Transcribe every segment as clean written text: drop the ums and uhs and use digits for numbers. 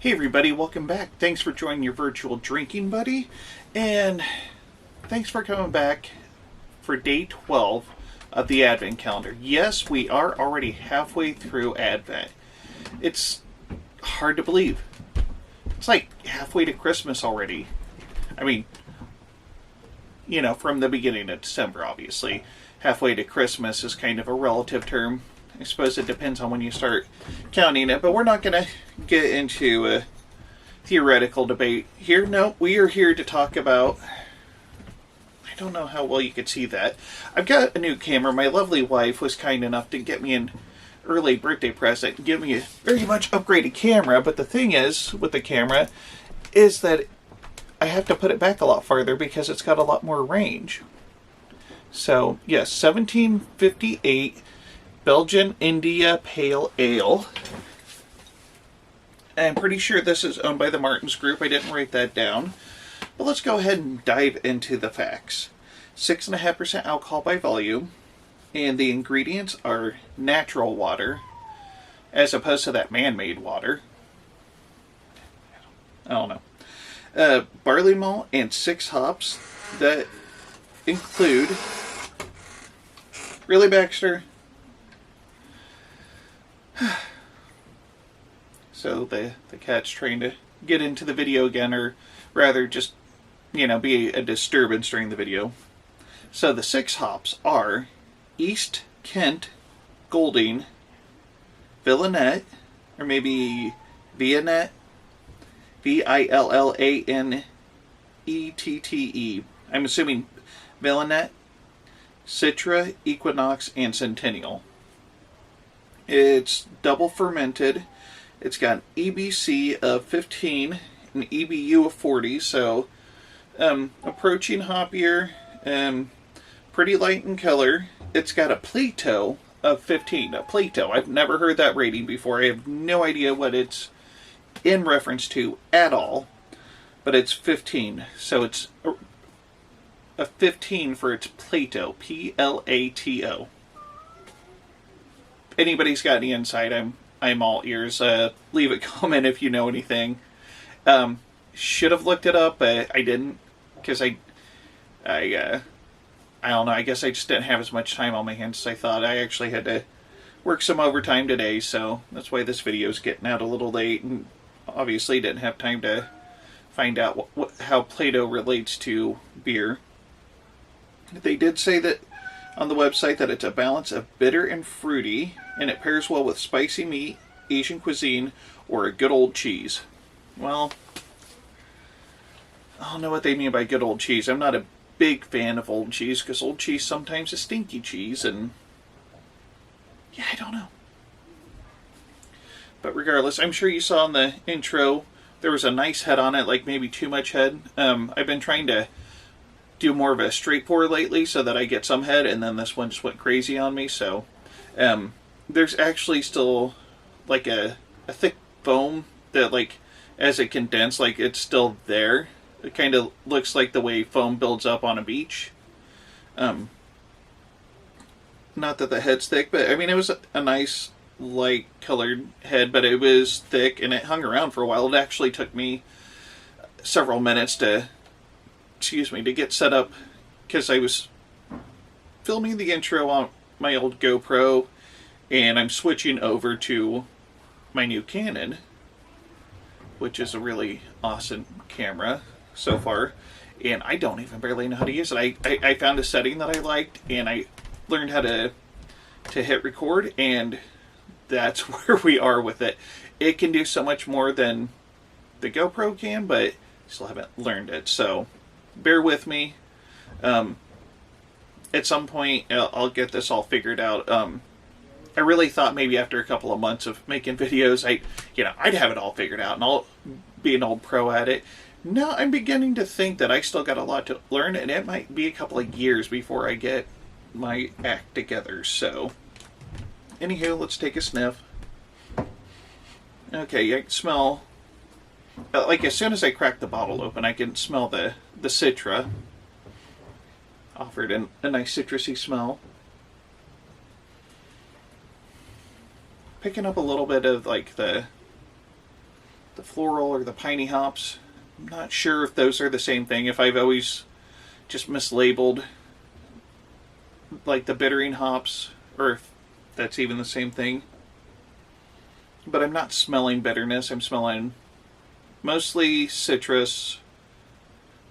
Hey everybody, welcome back. Thanks for joining your virtual drinking buddy, and thanks for coming back for day 12 of the Advent Calendar. Yes, we are already halfway through Advent. It's hard to believe. It's like halfway to Christmas already. I mean, from the beginning of December, obviously. Halfway to Christmas is kind of a relative term. I suppose it depends on when you start counting it, but we're not going to get into a theoretical debate here. No, we are here to talk about... I don't know how well you could see that. I've got a new camera. My lovely wife was kind enough to get me an early birthday present and give me a very much upgraded camera, but the thing is, with the camera, is that I have to put it back a lot farther because it's got a lot more range. So, yes, 1758... Belgian India Pale Ale. I'm pretty sure this is owned by the Martins Group. I didn't write that down. But let's go ahead and dive into the facts. 6.5% alcohol by volume. And the ingredients are natural water, as opposed to that man-made water. I don't know. Barley malt and 6 hops that include... Really, Baxter? So the cat's trying to get into the video again, or rather just, be a disturbance during the video. So the 6 hops are East Kent, Golding, Villanette, or maybe Villanette, Villanette. I'm assuming Villanette, Citra, Equinox, and Centennial. It's double fermented. It's got an EBC of 15, an EBU of 40, so approaching hoppier, pretty light in color. It's got a Plato of 15. A Plato, I've never heard that rating before. I have no idea what it's in reference to at all, but it's 15, so it's a 15 for its Plato, Plato. Anybody's got any insight, I'm all ears. Leave a comment if you know anything. Should have looked it up, but I didn't, because I don't know. I guess I just didn't have as much time on my hands as I thought. I actually had to work some overtime today, so that's why this video is getting out a little late, and obviously didn't have time to find out how Plato relates to beer. They did say that on the website that it's a balance of bitter and fruity, and it pairs well with spicy meat, Asian cuisine, or a good old cheese. Well, I don't know what they mean by good old cheese. I'm not a big fan of old cheese, because old cheese sometimes is stinky cheese, and yeah, I don't know. But regardless, I'm sure you saw in the intro, there was a nice head on it, like maybe too much head. I've been trying to do more of a straight pour lately so that I get some head, and then this one just went crazy on me. So there's actually still like a thick foam that, like, as it condensed, like, it's still there. It kind of looks like the way foam builds up on a beach. Not that the head's thick, but I mean, it was a nice light colored head, but it was thick and it hung around for a while. It actually took me several minutes to get set up, because I was filming the intro on my old GoPro, and I'm switching over to my new Canon, which is a really awesome camera so far, and I don't even barely know how to use it. I found a setting that I liked, and I learned how to hit record, and that's where we are with it. It can do so much more than the GoPro can, but still haven't learned it, so bear with me. At some point, I'll get this all figured out. I really thought maybe after a couple of months of making videos, I'd have it all figured out and I'll be an old pro at it. No, I'm beginning to think that I still got a lot to learn, and it might be a couple of years before I get my act together. So, anywho, let's take a sniff. Okay, I can smell... like, as soon as I crack the bottle open, I can smell the Citra. Offered a nice citrusy smell. picking up a little bit of like the the floral or the piney hops. I'm not sure if those are the same thing, if I've always just mislabeled like the bittering hops, or if that's even the same thing. But I'm not smelling bitterness. I'm smelling mostly citrus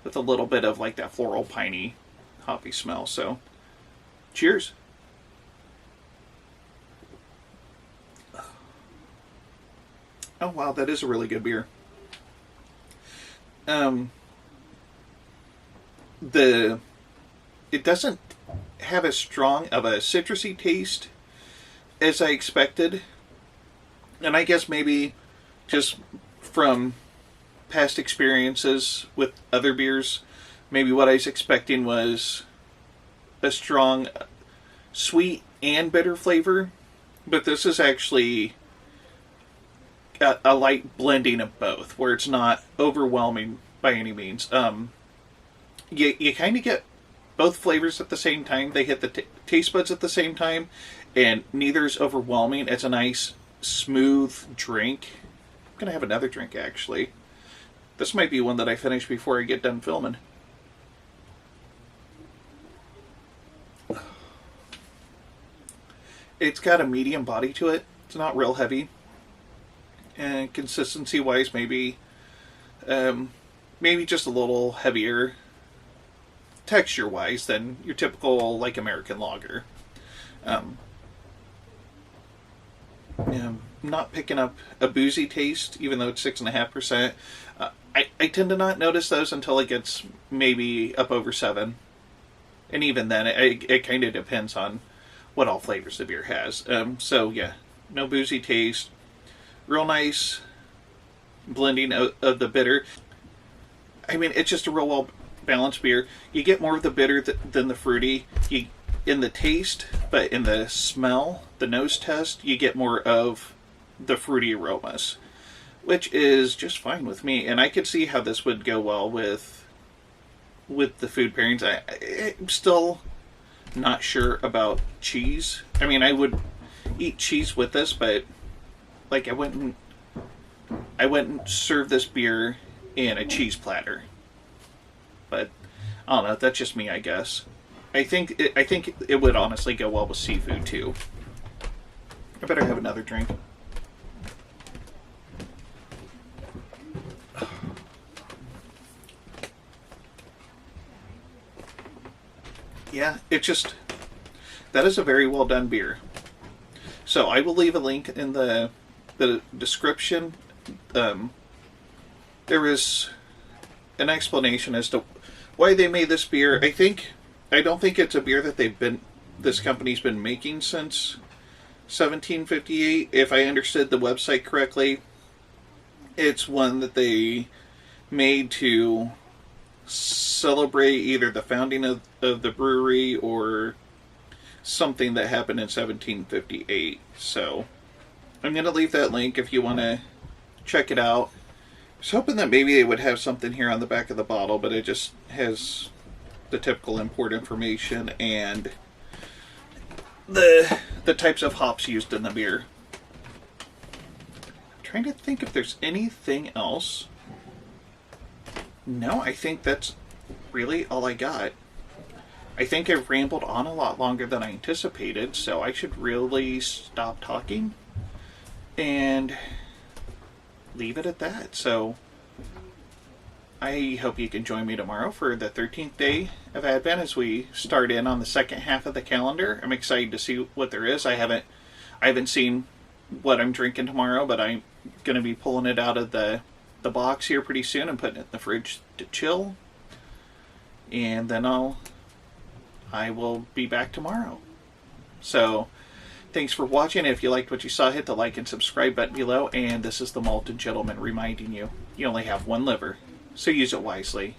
with a little bit of like that floral piney hoppy smell. So cheers. Oh wow, that is a really good beer. It doesn't have as strong of a citrusy taste as I expected. And I guess maybe just from past experiences with other beers, maybe what I was expecting was a strong sweet and bitter flavor. But this is actually a light blending of both, where it's not overwhelming by any means. You kind of get both flavors at the same time. They hit the taste buds at the same time, and neither is overwhelming. It's a nice, smooth drink. I'm going to have another drink, actually. This might be one that I finish before I get done filming. It's got a medium body to it. It's not real heavy. And consistency-wise, maybe just a little heavier texture-wise than your typical, like, American lager. Not picking up a boozy taste, even though it's 6.5%. I tend to not notice those until it gets maybe up over 7. And even then, it kind of depends on what all flavors the beer has. So, yeah, no boozy taste. Real nice blending of the bitter. I mean, it's just a real well-balanced beer. You get more of the bitter than the fruity in the taste, but in the smell, the nose test, you get more of the fruity aromas, which is just fine with me. And I could see how this would go well with the food pairings. I'm still not sure about cheese. I mean, I would eat cheese with this, but like I wouldn't serve this beer in a cheese platter. But I don't know. That's just me, I guess. I think it would honestly go well with seafood too. I better have another drink. Yeah, that is a very well done beer. So I will leave a link in the description. There is an explanation as to why they made this beer. I don't think it's a beer that this company's been making since 1758. If I understood the website correctly, it's one that they made to celebrate either the founding of the brewery or something that happened in 1758. So I'm going to leave that link if you want to check it out. I was hoping that maybe they would have something here on the back of the bottle, but it just has the typical import information and the types of hops used in the beer. I'm trying to think if there's anything else. No, I think that's really all I got. I think I've rambled on a lot longer than I anticipated, so I should really stop talking and leave it at that. So I hope you can join me tomorrow for the 13th day of Advent as we start in on the second half of the calendar. I'm excited to see what there is. I haven't seen what I'm drinking tomorrow, but I'm going to be pulling it out of the box here pretty soon and putting it in the fridge to chill. And then I will be back tomorrow. So thanks for watching. If you liked what you saw, hit the like and subscribe button below. And this is the Malted Gentleman reminding you, you only have one liver, so use it wisely.